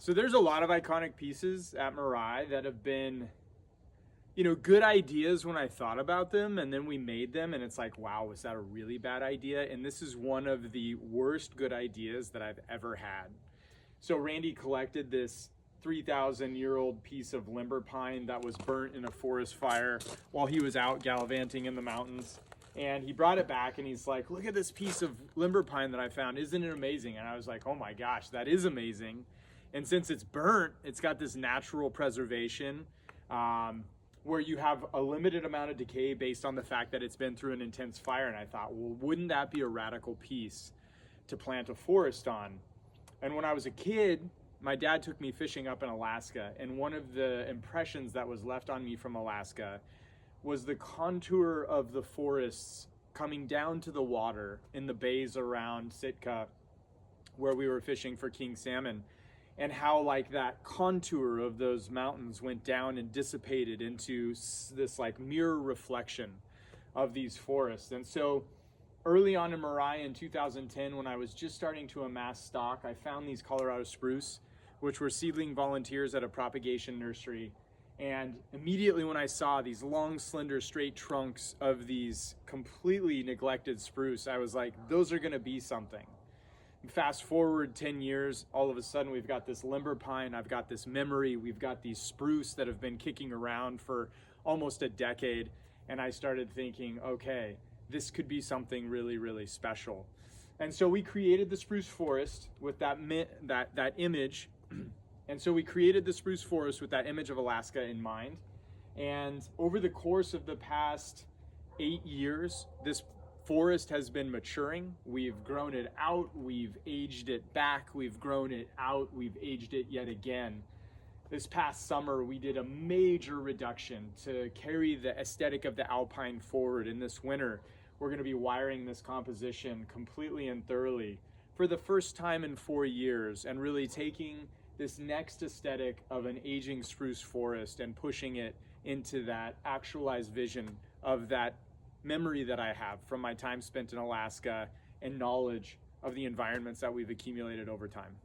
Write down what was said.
So there's a lot of iconic pieces at Mirai that have been, good ideas when I thought about them, and then we made them and it's like, wow, was that a really bad idea? And this is one of the worst good ideas that I've ever had. So Randy collected this 3,000-year-old piece of limber pine that was burnt in a forest fire while he was out gallivanting in the mountains. And he brought it back and he's like, look at this piece of limber pine that I found. Isn't it amazing? And I was like, oh my gosh, that is amazing. And since it's burnt, it's got this natural preservation where you have a limited amount of decay based on the fact that it's been through an intense fire. And I thought, well, wouldn't that be a radical piece to plant a forest on? And when I was a kid, my dad took me fishing up in Alaska. And one of the impressions that was left on me from Alaska was the contour of the forests coming down to the water in the bays around Sitka, where we were fishing for king salmon, and how like that contour of those mountains went down and dissipated into this like mirror reflection of these forests. And so early on in Mirai in 2010, when I was just starting to amass stock, I found these Colorado Spruce, which were seedling volunteers at a propagation nursery. And immediately when I saw these long, slender, straight trunks of these completely neglected spruce, I was like, those are gonna be something. Fast forward 10 years, all of a sudden we've got this limber pine, I've got this memory, we've got these spruce that have been kicking around for almost a decade. And I started thinking, okay, this could be something really, really special. And so we created the spruce forest with that image. And so we created the spruce forest with that image of Alaska in mind. And over the course of the past 8 years, this forest has been maturing. We've grown it out, we've aged it back, we've grown it out, we've aged it yet again. This past summer, we did a major reduction to carry the aesthetic of the alpine forward. In this winter, we're gonna be wiring this composition completely and thoroughly for the first time in 4 years, and really taking this next aesthetic of an aging spruce forest and pushing it into that actualized vision of that memory that I have from my time spent in Alaska and knowledge of the environments that we've accumulated over time.